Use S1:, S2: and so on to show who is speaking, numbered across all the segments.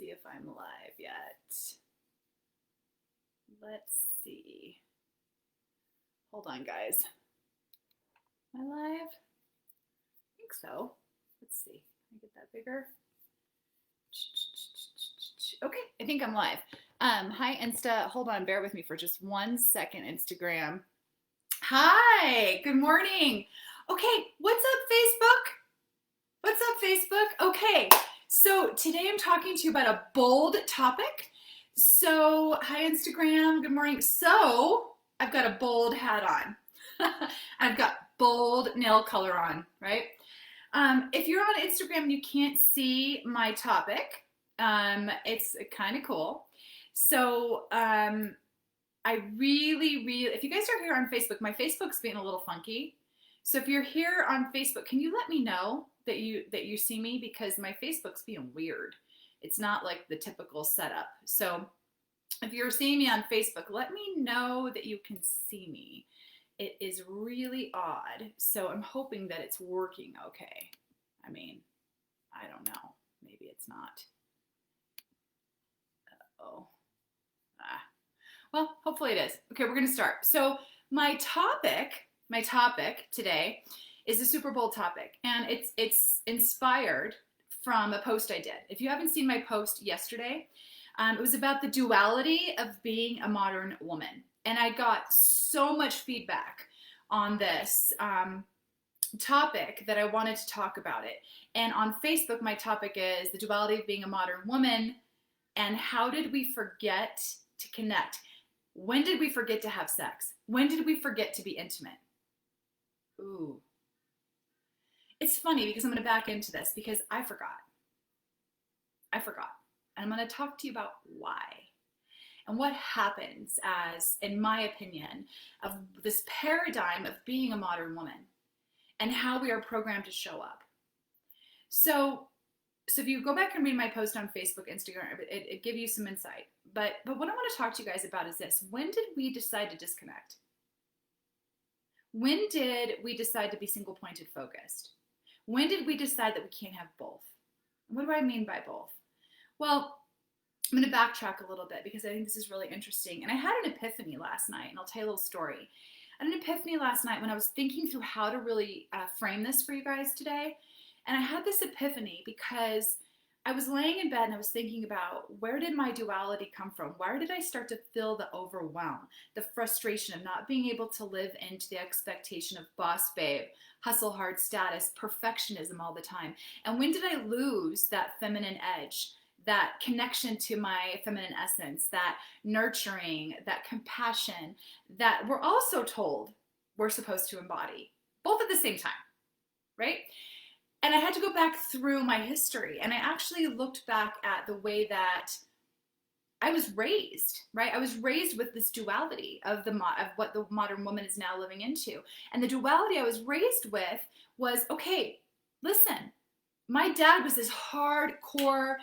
S1: see if I'm live yet. Let's see. Hold on, guys. Am I live? I think so. Let's see. Can I get that bigger? Okay, I think I'm live. Hi, Insta. Hold on, bear with me for just 1 second, Instagram. Hi, good morning. Okay, what's up, Facebook? What's up, Facebook? Okay, so today I'm talking to you about a bold topic. So, hi, Instagram. Good morning. So, I've got a bold hat on. I've got bold nail color on, right? If you're on Instagram and you can't see my topic, it's kind of cool. So, I really, if you guys are here on Facebook, my Facebook's being a little funky. So if you're here on Facebook, can you let me know that you see me, because my Facebook's being weird. It's not like the typical setup. So if you're seeing me on Facebook, let me know that you can see me. It is really odd. So I'm hoping that it's working okay. I mean, I don't know. Maybe it's not. Uh-oh. Well, hopefully it is. Okay, we're gonna start. So my topic today is a Super Bowl topic, and it's inspired from a post I did. If you haven't seen my post yesterday, it was about the duality of being a modern woman, and I got so much feedback on this topic that I wanted to talk about it. And on Facebook, my topic is the duality of being a modern woman, and how did we forget to connect? When did we forget to have sex? When did we forget to be intimate? Ooh. It's funny because I'm going to back into this because I forgot. And I'm going to talk to you about why. And what happens as, in my opinion, of this paradigm of being a modern woman and how we are programmed to show up. So if you go back and read my post on Facebook, Instagram, it give you some insight. But what I want to talk to you guys about is this. When did we decide to disconnect? When did we decide to be single-pointed focused? When did we decide that we can't have both? What do I mean by both? Well, I'm going to backtrack a little bit because I think this is really interesting. And I had an epiphany last night, and I'll tell you a little story. I had an epiphany last night when I was thinking through how to really frame this for you guys today. And I had this epiphany because I was laying in bed and I was thinking about, where did my duality come from? Where did I start to feel the overwhelm, the frustration of not being able to live into the expectation of boss babe, hustle hard status, perfectionism all the time? And when did I lose that feminine edge, that connection to my feminine essence, that nurturing, that compassion that we're also told we're supposed to embody, both at the same time, right? And I had to go back through my history, and I actually looked back at the way that I was raised, right? I was raised with this duality of what the modern woman is now living into. And the duality I was raised with was, okay, listen, my dad was this hardcore,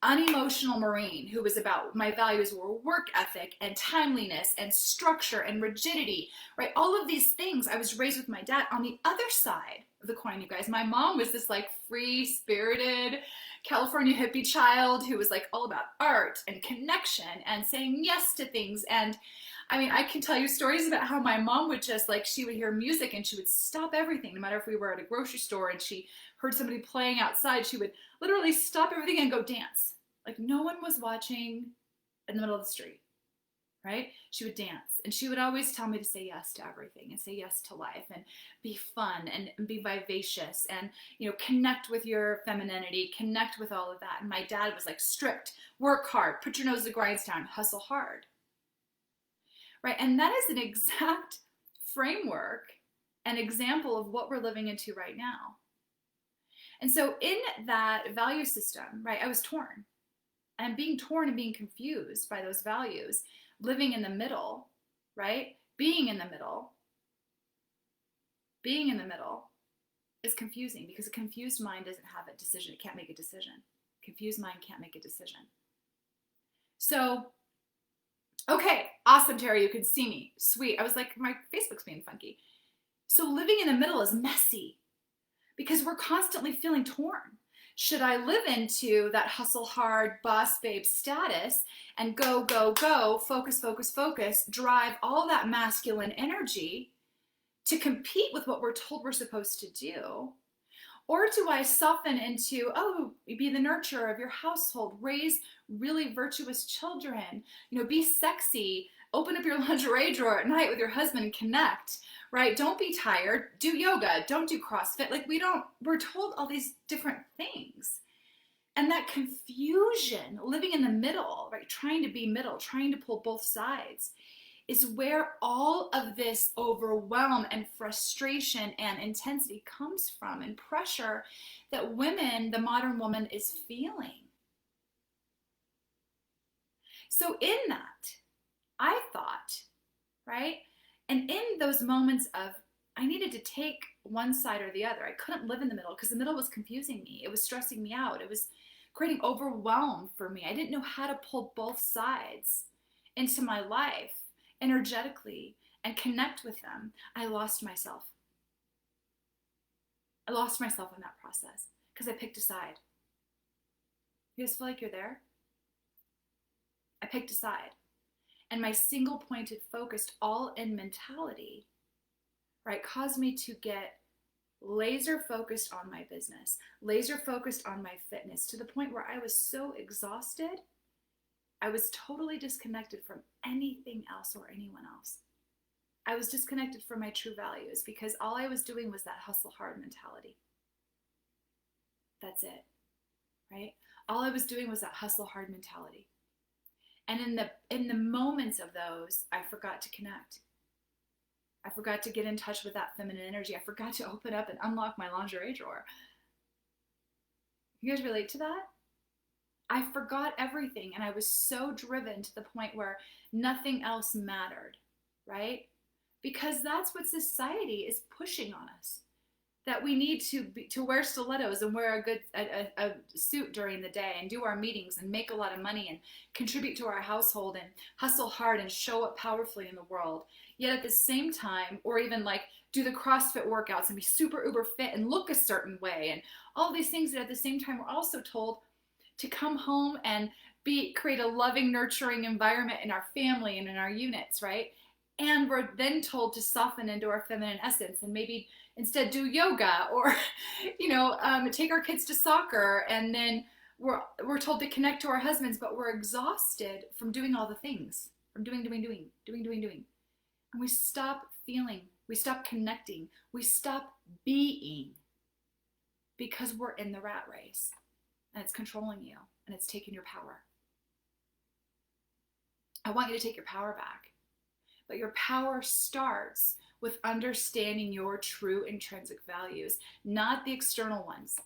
S1: unemotional Marine who was about, my values were work ethic and timeliness and structure and rigidity, right? All of these things I was raised with my dad. On the other side of the coin, you guys, my mom was this like free-spirited California hippie child who was like all about art and connection and saying yes to things. And I mean, I can tell you stories about how my mom would just like, she would hear music and she would stop everything, no matter if we were at a grocery store and she heard somebody playing outside, she would literally stop everything and go dance. Like no one was watching in the middle of the street, right? She would dance, and she would always tell me to say yes to everything and say yes to life and be fun and be vivacious and, you know, connect with your femininity, connect with all of that. And my dad was like strict, work hard, put your nose to the grindstone, hustle hard, right? And that is an exact framework, an example of what we're living into right now. And so in that value system, right, I was torn. And being torn and being confused by those values, living in the middle, right? Being in the middle is confusing, because a confused mind doesn't have a decision. It can't make a decision. Confused mind can't make a decision. So, okay, awesome, Terry, you can see me. Sweet. I was like, my Facebook's being funky. So living in the middle is messy because we're constantly feeling torn. Should I live into that hustle hard boss babe status and go, go, go, focus, focus, focus, drive all that masculine energy to compete with what we're told we're supposed to do? Or do I soften into, oh, be the nurturer of your household, raise really virtuous children, be sexy, open up your lingerie drawer at night with your husband and connect, right? Don't be tired, do yoga, don't do CrossFit. Like we're told all these different things. And that confusion, living in the middle, right? Trying to be middle, trying to pull both sides, is where all of this overwhelm and frustration and intensity comes from, and pressure that women, the modern woman, is feeling. So in that, I thought, right? And in those moments of, I needed to take one side or the other. I couldn't live in the middle because the middle was confusing me. It was stressing me out. It was creating overwhelm for me. I didn't know how to pull both sides into my life energetically and connect with them. I lost myself. I lost myself in that process because I picked a side. You guys feel like you're there? I picked a side. And my single pointed, focused, all in mentality, right, caused me to get laser focused on my business, laser focused on my fitness, to the point where I was so exhausted, I was totally disconnected from anything else or anyone else. I was disconnected from my true values because all I was doing was that hustle hard mentality. That's it, right? All I was doing was that hustle hard mentality. And in the moments of those, I forgot to connect. I forgot to get in touch with that feminine energy. I forgot to open up and unlock my lingerie drawer. You guys relate to that? I forgot everything, and I was so driven to the point where nothing else mattered, right? Because that's what society is pushing on us. That we need to wear stilettos and wear a suit during the day and do our meetings and make a lot of money and contribute to our household and hustle hard and show up powerfully in the world. Yet at the same time, or even like do the CrossFit workouts and be super uber fit and look a certain way and all these things, that at the same time we're also told to come home and create a loving, nurturing environment in our family and in our units, right? And we're then told to soften into our feminine essence and maybe instead do yoga or, take our kids to soccer. And then we're told to connect to our husbands, but we're exhausted from doing all the things, from doing. And we stop feeling, we stop connecting, we stop being, because we're in the rat race and it's controlling you and it's taking your power. I want you to take your power back. But your power starts with understanding your true intrinsic values, not the external ones.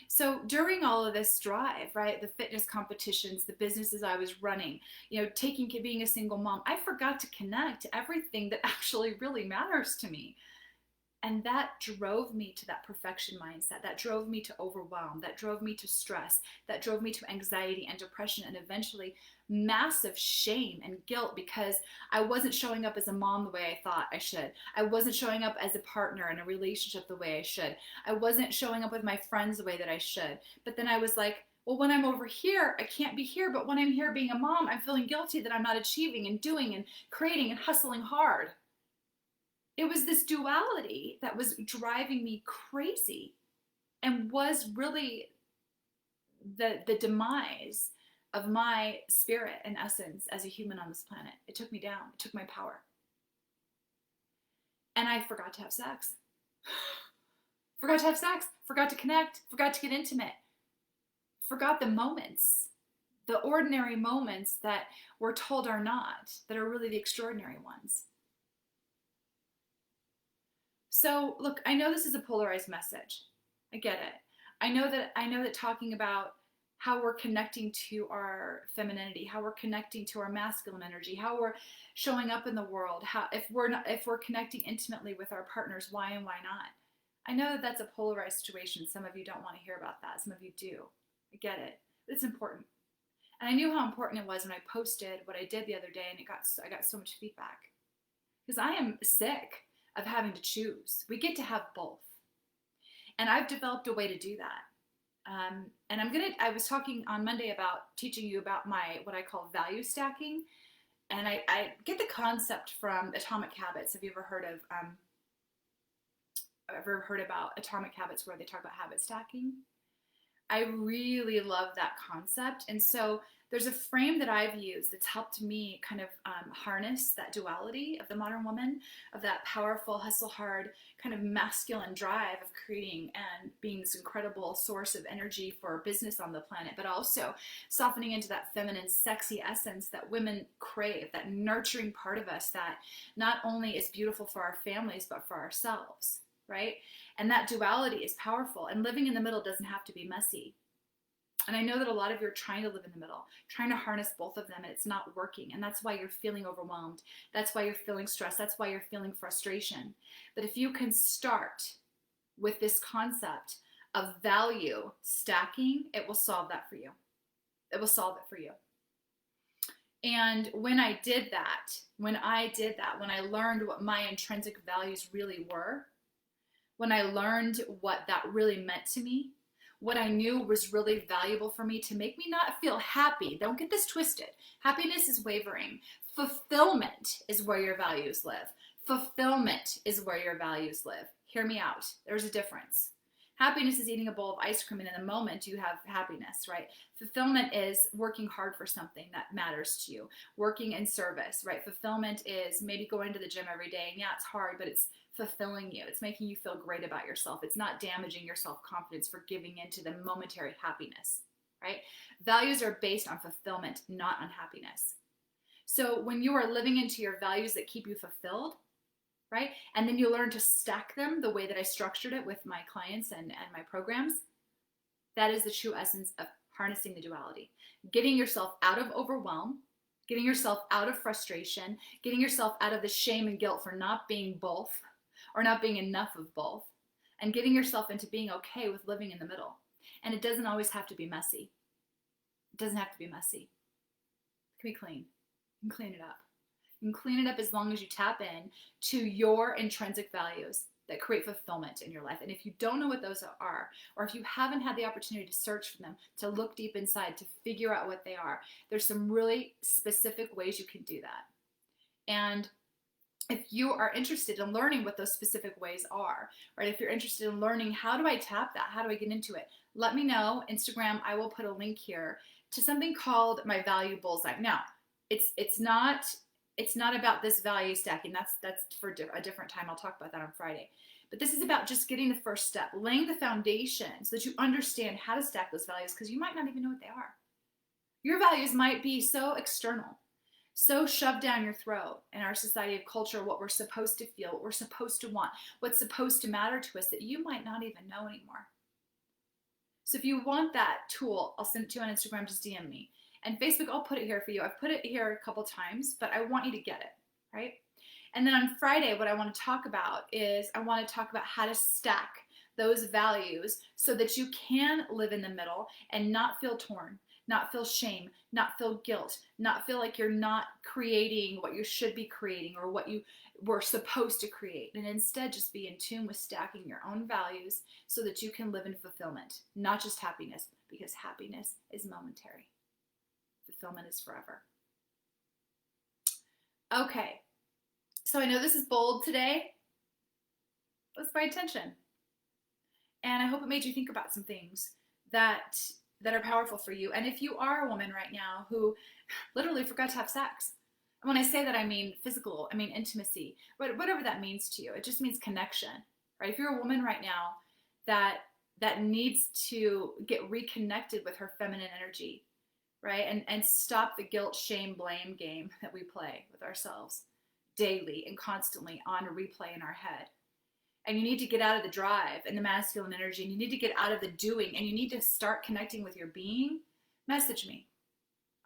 S1: So during all of this drive, right, the fitness competitions, the businesses I was running, being a single mom, I forgot to connect to everything that actually really matters to me. And that drove me to that perfection mindset. That drove me to overwhelm. That drove me to stress. That drove me to anxiety and depression, and eventually massive shame and guilt because I wasn't showing up as a mom the way I thought I should. I wasn't showing up as a partner in a relationship the way I should. I wasn't showing up with my friends the way that I should. But then I was like, well, when I'm over here, I can't be here. But when I'm here being a mom, I'm feeling guilty that I'm not achieving and doing and creating and hustling hard. It was this duality that was driving me crazy and was really the demise of my spirit and essence as a human on this planet. It took me down. It took my power. And I forgot to have sex. Forgot to have sex. Forgot to connect. Forgot to get intimate. Forgot the moments, the ordinary moments that we're told are not, that are really the extraordinary ones. So look, I know this is a polarized message. I get it. I know that talking about how we're connecting to our femininity, how we're connecting to our masculine energy, how we're showing up in the world, how if we're connecting intimately with our partners, why and why not? I know that that's a polarized situation. Some of you don't want to hear about that. Some of you do. I get it. But it's important. And I knew how important it was when I posted what I did the other day, and I got so much feedback. Because I am sick of having to choose. We get to have both. And I've developed a way to do that. And I was talking on Monday about teaching you about what I call value stacking. And I get the concept from Atomic Habits. Have you ever heard about Atomic Habits where they talk about habit stacking? I really love that concept. And so there's a frame that I've used that's helped me kind of harness that duality of the modern woman, of that powerful, hustle hard, kind of masculine drive of creating and being this incredible source of energy for business on the planet, but also softening into that feminine, sexy essence that women crave, that nurturing part of us that not only is beautiful for our families, but for ourselves, right? And that duality is powerful. And living in the middle doesn't have to be messy. And I know that a lot of you are trying to live in the middle, trying to harness both of them, and it's not working. And that's why you're feeling overwhelmed. That's why you're feeling stressed. That's why you're feeling frustration. But if you can start with this concept of value stacking, it will solve that for you. It will solve it for you. And when I learned what my intrinsic values really were, when I learned what that really meant to me, what I knew was really valuable for me to make me not feel happy. Don't get this twisted. Happiness is wavering. Fulfillment is where your values live. Fulfillment is where your values live. Hear me out. There's a difference. Happiness is eating a bowl of ice cream and in the moment you have happiness, right? Fulfillment is working hard for something that matters to you, working in service, right? Fulfillment is maybe going to the gym every day, and yeah, it's hard, but it's fulfilling you. It's making you feel great about yourself. It's not damaging your self-confidence for giving into the momentary happiness, right? Values are based on fulfillment, not on happiness. So when you are living into your values that keep you fulfilled, right? And then you learn to stack them the way that I structured it with my clients and my programs. That is the true essence of harnessing the duality. Getting yourself out of overwhelm, getting yourself out of frustration, getting yourself out of the shame and guilt for not being both or not being enough of both, and getting yourself into being okay with living in the middle. And it doesn't always have to be messy. It doesn't have to be messy. It can be clean. You can clean it up. You can clean it up as long as you tap in to your intrinsic values that create fulfillment in your life. And if you don't know what those are, or if you haven't had the opportunity to search for them, to look deep inside, to figure out what they are, there's some really specific ways you can do that. And if you are interested in learning what those specific ways are, right? If you're interested in learning, how do I tap that? How do I get into it? Let me know. Instagram, I will put a link here to something called my value bullseye. Now, it's not about this value stacking. That's for a different time. I'll talk about that on Friday. But this is about just getting the first step, laying the foundation so that you understand how to stack those values, because you might not even know what they are. Your values might be so external, so shoved down your throat in our society of culture, what we're supposed to feel, what we're supposed to want, what's supposed to matter to us, that you might not even know anymore. So if you want that tool, I'll send it to you on Instagram, just DM me. And Facebook, I'll put it here for you. I've put it here a couple times, but I want you to get it, right? And then on Friday, what I want to talk about is I want to talk about how to stack those values so that you can live in the middle and not feel torn, not feel shame, not feel guilt, not feel like you're not creating what you should be creating or what you were supposed to create, and instead just be in tune with stacking your own values so that you can live in fulfillment, not just happiness, because happiness is momentary. Fulfillment is forever. Okay, so I know this is bold today. Let's pay attention. And I hope it made you think about some things that are powerful for you. And if you are a woman right now who literally forgot to have sex, and when I say that, I mean physical, I mean intimacy, whatever that means to you, it just means connection, right? If you're a woman right now that needs to get reconnected with her feminine energy, right? And stop the guilt, shame, blame game that we play with ourselves daily and constantly on a replay in our head. And you need to get out of the drive and the masculine energy, and you need to get out of the doing, and you need to start connecting with your being. Message me.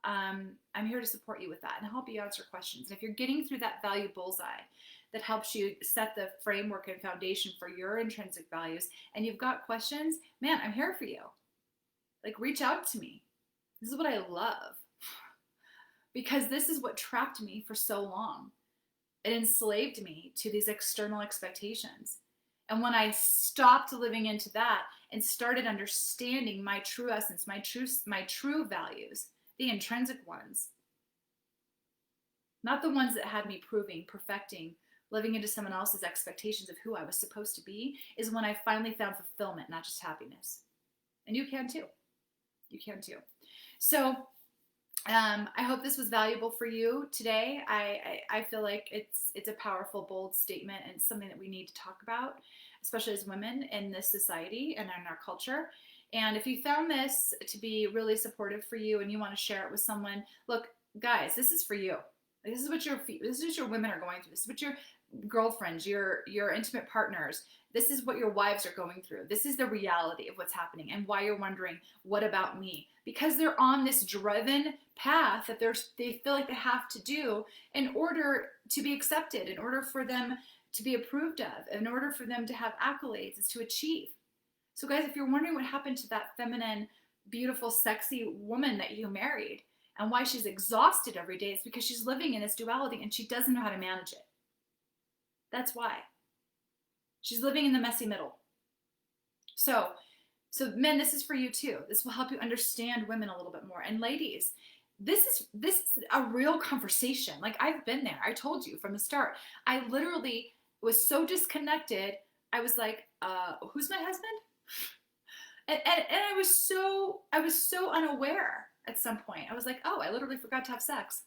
S1: I'm here to support you with that and help you answer questions. And if you're getting through that value bullseye that helps you set the framework and foundation for your intrinsic values, and you've got questions, man, I'm here for you. Like, reach out to me. This is what I love, because this is what trapped me for so long. It enslaved me to these external expectations. And when I stopped living into that and started understanding my true essence, my true values, the intrinsic ones, not the ones that had me proving, perfecting, living into someone else's expectations of who I was supposed to be, is when I finally found fulfillment, not just happiness. And you can too. You can too. So I hope this was valuable for you today. I feel like it's a powerful, bold statement, and something that we need to talk about, especially as women in this society and in our culture. And if you found this to be really supportive for you and you want to share it with someone, look, guys, this is for you. This is what your women are going through. This is what your girlfriends, your intimate partners, this is what your wives are going through. This is the reality of what's happening and why you're wondering, what about me? Because they're on this driven path that they feel like they have to do in order to be accepted, in order for them to be approved of, in order for them to have accolades, is to achieve. So guys, if you're wondering what happened to that feminine, beautiful, sexy woman that you married and why she's exhausted every day, it's because she's living in this duality and she doesn't know how to manage it. That's why. She's living in the messy middle. So men, this is for you too. This will help you understand women a little bit more. And ladies, this is a real conversation. Like, I've been there. I told you from the start. I literally was so disconnected. I was like, who's my husband? And I was so unaware at some point. I was like, oh, I literally forgot to have sex.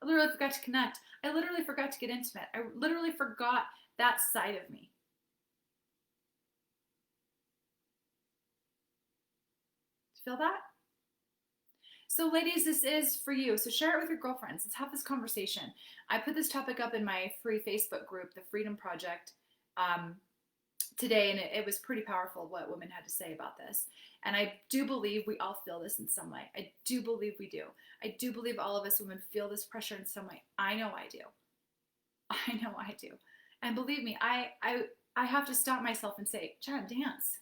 S1: I literally forgot to connect. I literally forgot to get intimate. I literally forgot that side of me. Feel that? So ladies, this is for you. So share it with your girlfriends. Let's have this conversation. I put this topic up in my free Facebook group, the Freedom Project, today, and it was pretty powerful what women had to say about this. And I do believe we all feel this in some way. I do believe we do. I do believe all of us women feel this pressure in some way. I know I do. I know I do. And believe me, I have to stop myself and say, Jen, dance.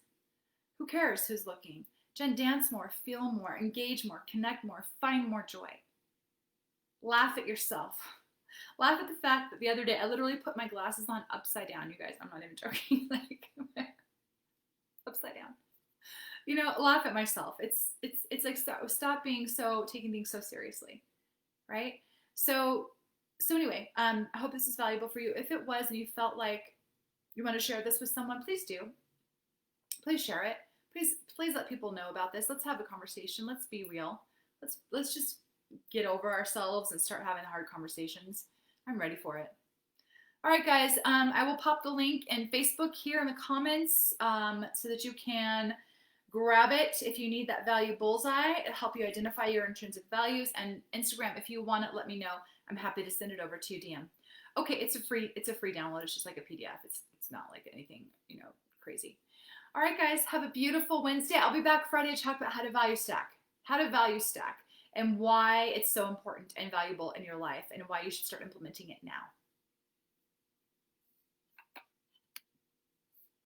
S1: Who cares who's looking? Jen, dance more, feel more, engage more, connect more, find more joy. Laugh at yourself. Laugh at the fact that the other day I literally put my glasses on upside down, you guys. I'm not even joking. Like, upside down. You know, laugh at myself. It's like, stop taking things so seriously, right? So anyway, I hope this is valuable for you. If it was and you felt like you want to share this with someone, please do. Please share it. Please let people know about this. Let's have a conversation. Let's be real. Let's just get over ourselves and start having hard conversations. I'm ready for it. All right, guys. I will pop the link in Facebook here in the comments so that you can grab it if you need that value bullseye. It'll help you identify your intrinsic values. And Instagram, if you want it, let me know. I'm happy to send it over to you, DM. Okay, it's a free download. It's just like a PDF. It's not like anything, crazy. All right, guys, have a beautiful Wednesday. I'll be back Friday to talk about how to value stack, and why it's so important and valuable in your life and why you should start implementing it now.